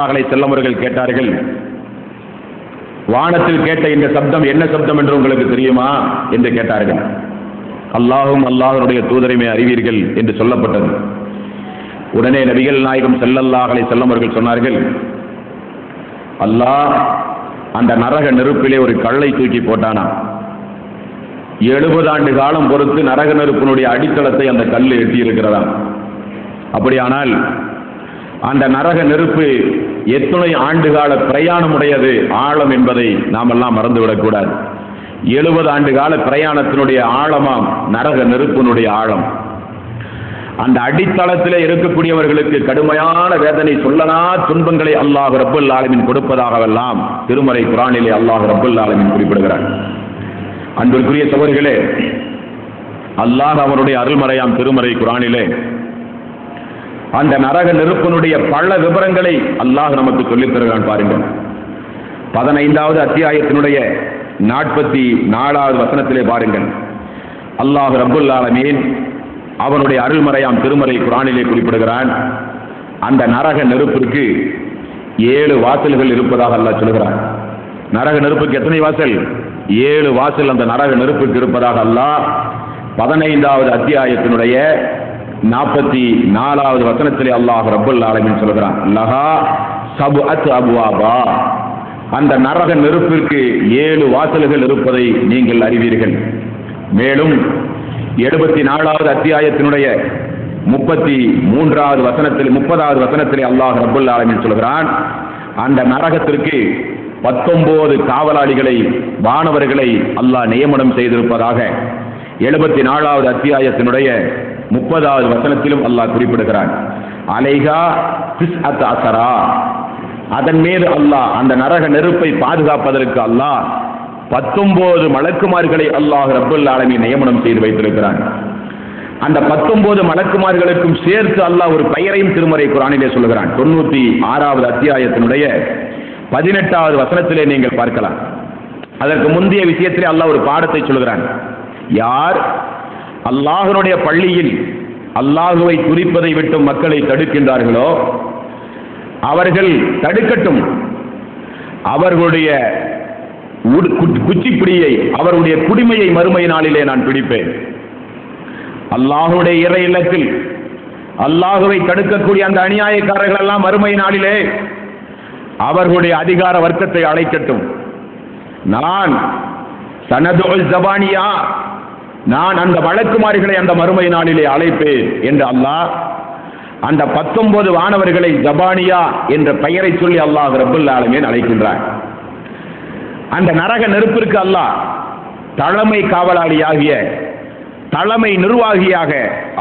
செல்லவர்கள் கேட்டார்கள், வானத்தில் கேட்ட இந்த சப்தம் என்ன சப்தம் என்று உங்களுக்கு தெரியுமா என்று கேட்டார்கள். அல்லாஹும் அல்லாஹ்வுடைய தூதரையுமே அறிவீர்கள் என்று சொல்லப்பட்டது. உடனே நபிகள் நாயகம் ஸல்லல்லாஹு அலைஹி வஸல்லம் அவர்கள் சொன்னார்கள், அல்லாஹ் அந்த நரக நெருப்பிலே ஒரு கல்லை தூக்கி போட்டானா. 70 ஆண்டு காலம் பொறுத்து நரக நெருப்பினுடைய அடித்தளத்தை அந்த கல் எட்டி இருக்கிறதா. அப்படியானால் அந்த நரக நெருப்பு எத்தனை ஆண்டுகால பிரயாணம் உடையது ஆழம் என்பதை நாம் எல்லாம் மறந்துவிடக்கூடாது. 70 ஆண்டு கால பிரயாணத்தினுடைய ஆழமாம் நரக நெருப்பினுடைய ஆழம். அந்த அடித்தளத்திலே இருக்கக்கூடியவர்களுக்கு கடுமையான வேதனை, சொல்லனா துன்பங்களை அல்லாஹ் ரப்பல் ஆலமீன் கொடுப்பதாகவெல்லாம் திருமறை குர்ஆனிலே அல்லாஹ் ரப்பல் ஆலமீன் குறிப்பிடுகிறார். அன்பிற்குரிய சகோதரர்களே, அல்லாஹ் அவருடைய அருள்மறையாம் திருமறை குர்ஆனிலே அந்த நரக நெருப்பினுடைய பல விவரங்களை அல்லாஹ் நமக்கு சொல்லித் தருகிறான். பாருங்கள், 15வது அத்தியாயத்தினுடைய 44வது வசனத்திலே பாருங்கள், அல்லாஹ் ரப்பல் ஆலமீன் அவனுடைய அருள்மறையாம் திருமறை குர்ஆனிலே குறிப்பிடுகிறான். அந்த நரக நெருப்பிற்கு 7 வாசல்கள் இருப்பதாக அல்லாஹ் சொல்கிறான். நரக நெருப்புக்கு எத்தனை வாசல்? 7 வாசல் அந்த நரக நெருப்புக்கு இருப்பதாக அல்லாஹ் 15வது அத்தியாயத்தினுடைய 44வது வசனத்திலே அல்லாஹ் ரப்பல் ஆலமீன் சொல்கிறான், லஹா சப்அத் அப்வாபா, அந்த நரக நெருப்பிற்கு 7 வாசல்கள் இருப்பதை நீங்கள் அறிவீர்கள். மேலும் 74வது அத்தியாயத்தினுடைய 30வது வசனத்திலே அல்லாஹ் ரப்பல் ஆலமீன் சொல்கிறான், அந்த நரகத்திற்கு 19 காவலாளிகளை, வானவர்களை அல்லாஹ் நியமனம் செய்திருப்பதாக 74வது அத்தியாயத்தினுடைய 30வது வசனத்திலும் அல்லாஹ் குறிப்பிடுகிறான். அலைஹா திஸ்அத் அஸரா, அதன் மீது அல்லாஹ் அந்த நரக நெருப்பை பாதுகாப்பதற்கு அல்லாஹ் 19 மலக்குமார்களை அல்லாஹ் ரப்பல் ஆலமீன் நியமனம் செய்து வைத்திருக்கிறான். அந்த 19 மலக்குமார்களுக்கும் சேர்த்து அல்லாஹ் ஒரு பெயரையும் திருமறை குர்ஆனிலே சொல்கிறான். 96வது அத்தியாயத்தினுடைய 18வது வசனத்திலே நீங்கள் பார்க்கலாம். அதற்கு முந்தைய விஷயத்திலே அல்லாஹ் ஒரு பாடத்தை சொல்கிறான். யார் அல்லாஹ்வுடைய பள்ளியில் அல்லாஹுவை குறிப்பதை விட்டு மக்களை தடுக்கின்றார்களோ அவர்கள் தடுக்கட்டும், அவர்களுடைய குச்சிப்பிடியை, அவருடைய குடிமையை மறுமை நாளிலே நான் பிடிப்பேன். அல்லாஹுடைய இறை இல்லத்தில் அல்லாஹுவை தடுக்கக்கூடிய அந்த அநியாயக்காரர்கள் எல்லாம் மறுமை நாளிலே அவர்களுடைய அதிகார வர்க்கத்தை அழைக்கட்டும். நான் சனதுல் ஜபானியா, நான் அந்த வழக்குமாரிகளை அந்த மறுமை நாளிலே அழைப்பேன் என்று அல்லாஹ் அந்த 19 வானவர்களை ஜபானியா என்ற பெயரை சொல்லி அல்லாஹ் ரப்பல் ஆலமீன் அழைக்கின்றார். அந்த நரக நெருப்பிற்கு அல்லாஹ் தலைமை காவலாளியாகிய, தலைமை நிர்வாகியாக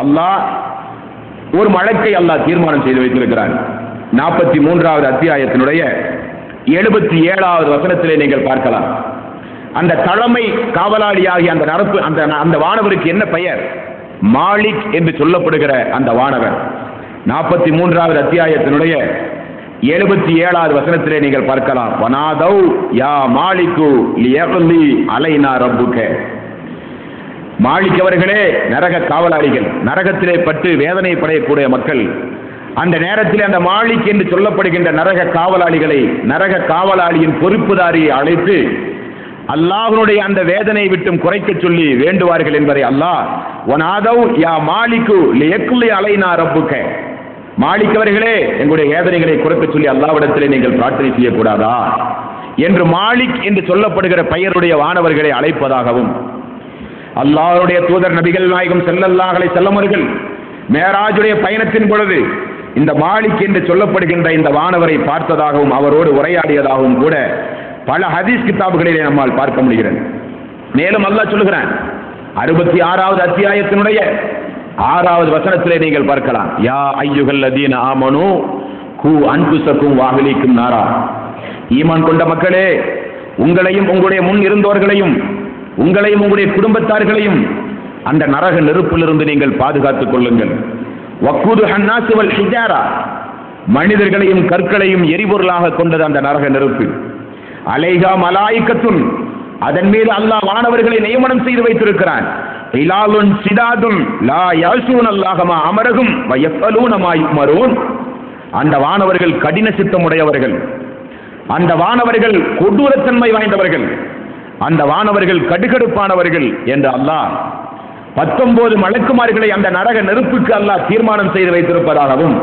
அல்லாஹ் ஒரு வழக்கை அல்லாஹ் தீர்மானம் செய்து வைத்திருக்கிறார். 43வது அத்தியாயத்தினுடைய 77வது வசனத்திலே நீங்கள் பார்க்கலாம். அந்த தலைமை காவலாளியாகிய அந்த நரப்பு அந்த வானவருக்கு என்ன பெயர்? மாலிக் என்று சொல்லப்படுகிற அந்த வானவர் 43வது அத்தியாயத்தினுடைய 77வது வசனத்திலே நீங்கள் பார்க்கலாம். வனாதௌ யா மாலிகு லியக்லி அலைனா ரப்புக, மாலிக் அவர்களே, நரக காவலாளிகள், நரகத்திலே பட்டு வேதனை படையக்கூடிய மக்கள், அந்த நேரத்தில் அந்த மாலிக் என்று சொல்லப்படுகின்ற நரக காவலாளிகளை, நரக காவலாளியின் பொறுப்புதாரியை அழைத்து அல்லாஹ்வுடைய அந்த வேதனை விட்டும் குறைக்க சொல்லி வேண்டுவார்கள் என்பதை அல்லாஹ் வனாதௌ யா மாலிகு லியக்லி அலைனா ரப்புக, மாலிக் அவர்களே, எங்களுடைய வேதனைகளை குறைக்க சொல்லி அல்லாஹ்விடத்திலே நீங்கள் பிரார்த்தனை செய்யக்கூடாதா என்று மாலிக் என்று சொல்லப்படுகிற பெயருடைய வானவர்களை அழைப்பதாகவும், அல்லாஹ்வுடைய தூதர் நபிகள் நாயகம் ஸல்லல்லாஹு அலைஹி வஸல்லம் அவர்கள் மேராஜுடைய பயணத்தின் பொழுது இந்த மாலிக் என்று சொல்லப்படுகின்ற இந்த வானவரை பார்த்ததாகவும் அவரோடு உரையாடியதாகவும் கூட பல ஹதீஸ் கிதாபுகளிலே நம்மால் பார்க்க முடிகிறது. மேலும் அல்லாஹ் சொல்லுகிறான் 66வது அத்தியாயத்தினுடைய 6வது வசனத்திலே நீங்கள் பார்க்கலாம். யா அய்யுஹல்லதீன ஆமனு கூ அன்ஃபுஸக்கும் வஅஹ்லீக்கும் நாரா, ஈமான் கொண்ட மக்களே, உங்களையும் உங்களுடைய முன் இருந்தவர்களையும் உங்களையும் உங்களுடைய குடும்பத்தார்களையும் அந்த நரக நெருப்பிலிருந்து நீங்கள் பாதுகாத்துக் கொள்ளுங்கள். வக்கூதுஹன் நாஸ் வல் ஹிஜாரா, மனிதர்களையும் கற்களையும் எரிபொருளாக கொண்டது அந்த நரக நெருப்பு. அலைஹா மலாயிகத்துன், அதன் மீது அல்லாஹ் வானவர்களை நியமனம் செய்து வைத்திருக்கிறான். இலாலுன் சிதாதுன் லா யாஸூன அல்லாஹ மா அமரஹும் வ யஃபலூன மா யுமரூன், அந்த வானவர்கள் கடின சித்தமுடையவர்கள், அந்த வானவர்கள் கொடூரத்தன்மை வாய்ந்தவர்கள், அந்த வானவர்கள் கடுகடுப்பானவர்கள் என்று அல்லாஹ் 19 மலக்குமார்களை அந்த நரக நெருப்புக்கு அல்லாஹ் தீர்மானம் செய்து வைத்திருப்பதாகவும்,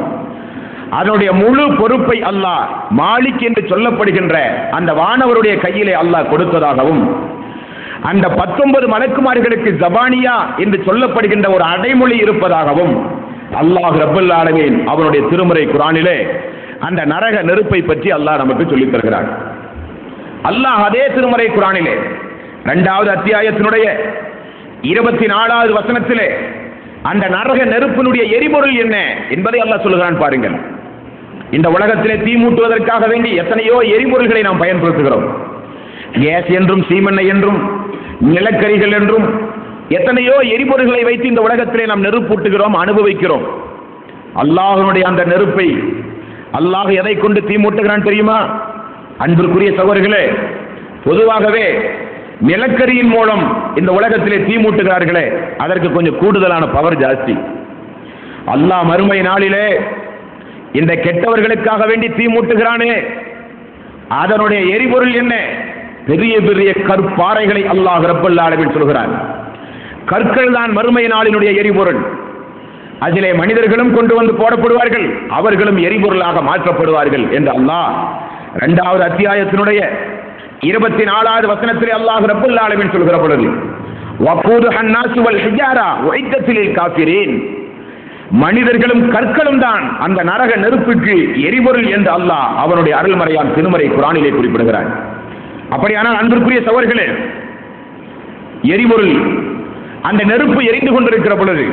அதனுடைய முழு பொறுப்பை அல்லாஹ் மாலிக் என்று சொல்லப்படுகின்ற அந்த வானவருடைய கையிலே அல்லாஹ் கொடுத்ததாகவும், அந்த 19 மலக்குமார்களுக்கு ஜபானியா என்று சொல்லப்படுகின்ற ஒரு அடைமொழி இருப்பதாகவும் அல்லாஹ் ரப்பல் ஆலமீன் அவனுடைய திருமறை குர்ஆனிலே அந்த நரக நெருப்பை பற்றி அல்லாஹ் நமக்கு சொல்லித் தருகிறார். அல்லாஹ் அதே திருமறை குர்ஆனிலே 2வது அத்தியாயத்தினுடைய 24வது வசனத்திலே அந்த நரக நெருப்பினுடைய எரிபொருள் என்ன என்பதை அல்லாஹ் சொல்லுகிறான். பாருங்கள், இந்த உலகத்திலே தீ மூட்டுவதற்காக வேண்டி எத்தனையோ எரிபொருள்களை நாம் பயன்படுத்துகிறோம். கேஸ் என்றும் சீமெண்ணெய் என்றும் நிலக்கரிகள் என்றும் எத்தனையோ எரிபொருள்களை வைத்து இந்த உலகத்திலே நாம் நெருப்பூட்டுகிறோம், அனுபவிக்கிறோம். அல்லாஹ்வுடைய அந்த நெருப்பை அல்லாஹ் எதை கொண்டு தீ மூட்டுகிறான் தெரியுமா? அன்பிற்குரிய சகோதரர்களே, பொதுவாகவே நிலக்கரியின் மூலம் இந்த உலகத்திலே தீ மூட்டுகிறார்களே, அதற்கு கொஞ்சம் கூடுதலான பவர் ஜாஸ்தி. அல்லாஹ் மறுமை நாளிலே இந்த கெட்டவர்களுக்காக வேண்டி தீ மூட்டுகிறானே, அதனுடைய எரிபொருள் என்ன? பெரிய பெரிய கற்பாறைகளை அல்லாஹ் ரப்பல் ஆலமீன் சொல்கிறார். கற்கள் தான் மறுமை நாளினுடைய எரிபொருள். அதிலே மனிதர்களும் கொண்டு வந்து போடப்படுவார்கள், அவர்களும் எரிபொருளாக மாற்றப்படுவார்கள் என்று அல்லாஹ் 2வது அத்தியாயத்தினுடைய 24வது வசனத்திலே அல்லாஹ் ரப்பல் ஆலமீன் சொல்கிற பொழுது, வகூதுஹ அன்னாசு வல் ஹிஜாரா உஇத்தத் லில் காஃபிரீன், மனிதர்களும் கற்களும் தான் அந்த நரக நெருப்புக்கு எரிபொருள் என்று அல்லாஹ் அவனுடைய அருள்மறையான் திருமறை குர்ஆனிலே குறிப்பிடுகிறார். அப்படியானால் அன்பிற்குரிய சகோதரர்களே, எரிபொருள் அந்த நெருப்பு எரிந்து கொண்டிருக்கிற பொழுது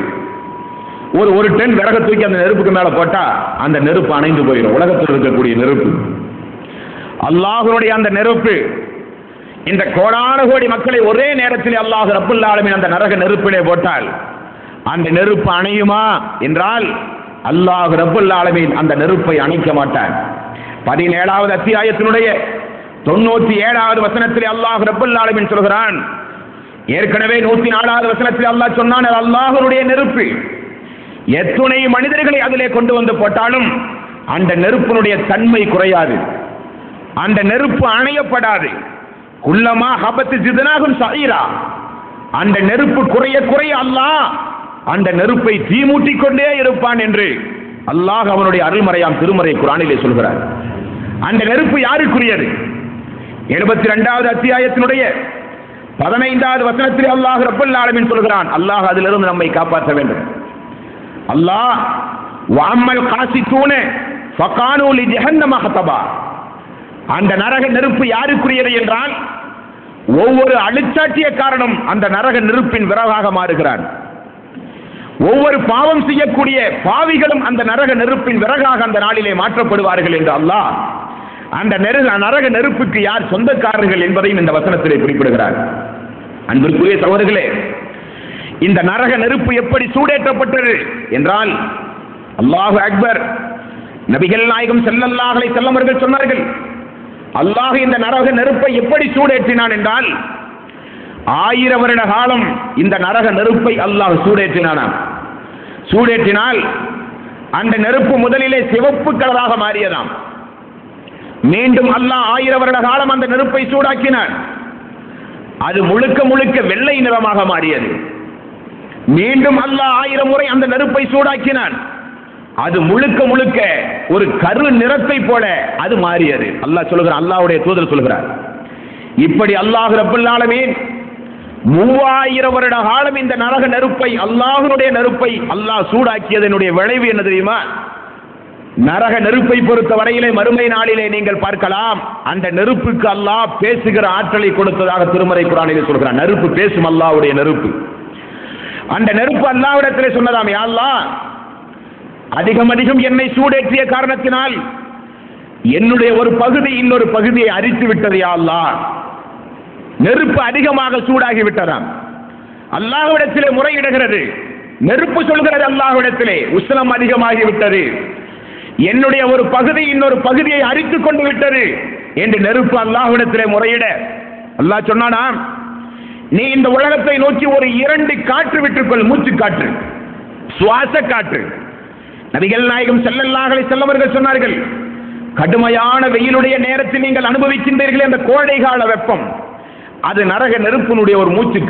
ஒரு டன் விறகு தூக்கி அந்த நெருப்புக்கு மேல போட்டா அந்த நெருப்பு அணைந்து போயிடும். உலகத்தில் இருக்கக்கூடிய நெருப்பு, அல்லாஹ்வுடைய அந்த நெருப்பு இந்த கோடான கோடி மக்களை ஒரே நேரத்தில் அல்லாஹ் ரப்பல் ஆலமீன் அந்த நரக நெருப்பிலே போட்டால் அந்த நெருப்பு அணையுமா என்றால் அல்லாஹ் ரப்பல் ஆலமீன் அந்த நெருப்பை அணைக்க மாட்டான். 17வது அத்தியாயத்தினுடைய 97வது வசனத்திலே அல்லாஹ் ரப்பல் ஆலமீன் சொல்கிறான். ஏற்கனவே 104வது வசனத்தில் அல்லாஹ் சொன்னான், அல்லாஹ்வுடைய நெருப்பு எத்துணை மனிதர்களை அதிலே கொண்டு வந்து போட்டாலும் அந்த நெருப்பினுடைய தன்மை குறையாது, அந்த நெருப்பு அணையப்படாது. குல்லமா ஹபத் ஜித்னாஹும் ஸஈரா, அந்த நெருப்பு குறைய குறைய அல்லாஹ் அந்த நெருப்பை தீமூட்டிக் கொண்டே இருப்பான் என்று அல்லாஹ் அவனுடைய அருள்மறையாம் திருமறை குர்ஆனிலே சொல்கிறார். அந்த நெருப்பு யாருக்குரியது? 72வது அத்தியாயத்தினுடைய 15வது வசனத்திலே அல்லாஹ் ரப்பல் ஆலமீன் சொல்கிறான். அல்லாஹ் அதிலிருந்து நம்மை காப்பாற்ற வேண்டும். அல்லாஹ் வஅம்மல் காசித்தூன ஃபகானூ லிஜஹன்னம ஹதபா, அந்த நரக நெருப்பு யாருக்குரியது என்றால் ஒவ்வொரு அழுச்சாட்டியக்காரனும் அந்த நரக நெருப்பின் விறகாக மாறுகிறான். ஒவ்வொரு பாவம் செய்யக்கூடிய பாவிகளும் அந்த நரக நெருப்பின் விறகாக அந்த நாளிலே மாற்றப்படுவார்கள் என்று அல்லாஹ் அந்த நரக நெருப்புக்கு யார் சொந்தக்காரர்கள் என்பதையும் இந்த வசனத்திலே குறிப்பிடுகிறார். அன்பிற்குரிய சகோதரர்களே, இந்த நரக நெருப்பு எப்படி சூடேற்றப்பட்டது என்றால், அல்லாஹு அக்பர், நபிகள் நாயகம் ஸல்லல்லாஹு அலைஹி வஸல்லம் அவர்கள் சொன்னார்கள், அல்லாஹ் இந்த நரக நெருப்பை எப்படி சூடேற்றினான் என்றால் 1000 வருட காலம் இந்த நரக நெருப்பை அல்லாஹ் சூடேற்றினானாம். சூடேற்றினால் அந்த நெருப்பு முதலிலே சிவப்பு கலராக மாறியதாம். மீண்டும் அல்லாஹ் 1000 வருட காலம் அந்த நெருப்பை சூடாக்கினான். அது முழுக்க முழுக்க வெள்ளை நிறமாக மாறியது. மீண்டும் அல்லாஹ் 1000 முறை அந்த நெருப்பை சூடாக்கினான். அது முழுக்க முழுக்க ஒரு கரு நிறத்தை போல அது மாறியது. அல்லாஹ் சொல்கிறான், அல்லாஹ்வுடைய தூதர் சொல்கிறார், இப்படி அல்லாஹ் ரப்பல் ஆலமீன் 3000 வருட காலம் இந்த நரக நெருப்பை, அல்லாஹ்வுடைய நெருப்பை அல்லாஹ் சூடாக்கியதனுடைய விளைவு என்ன தெரியுமா? நரக நெருப்பை பொறுத்த வரையிலே மறுமை நாளிலே நீங்கள் பார்க்கலாம், அந்த நெருப்புக்கு அல்லாஹ் பேசுகிற ஆற்றலை கொடுத்ததாக திருமறை குர்ஆனிலே சொல்கிறான். நெருப்பு பேசும், அல்லாஹ்வுடைய நெருப்பு. அந்த நெருப்பு அல்லாஹ்விடத்திலே சொன்னதாம், யா அல்லாஹ், அதிகம் அதிகம் என்னை சூடேற்றிய காரணத்தினால் என்னுடைய ஒரு பகுதி இன்னொரு பகுதியை அரித்து விட்டது யா அல்லாஹ். நெருப்பு அதிகமாக சூடாகி விட்டதாம். அல்லாஹ்விடத்திலே முறையிடுகிறது. நெருப்பு சொல்கிறது அல்லாஹ்விடத்திலே, உஷ்ணம் அதிகமாகி விட்டது, என்னுடைய ஒரு பகுதி இன்னொரு பகுதியை அரித்துக் கொண்டு விட்டது என்று நெருப்பு அல்லாஹ்விடத்திலே முறையிட, அல்லாஹ் சொன்னானா, நீ இந்த உலகத்தை நோக்கி ஒரு 2 காற்று விட்டுக்கொள், மூச்சு காற்று, சுவாச காற்று. நபிகள் நாயகம் ஸல்லல்லாஹு அலைஹி வஸல்லம் அவர்கள் சொன்னார்கள், கடுமையான வெயிலுடைய நேரத்தில் நீங்கள் அனுபவிக்கின்றீர்கள் என்ற கோடைகால வெப்பம், அது நரக நெருப்பினுடைய ஒரு மூச்சு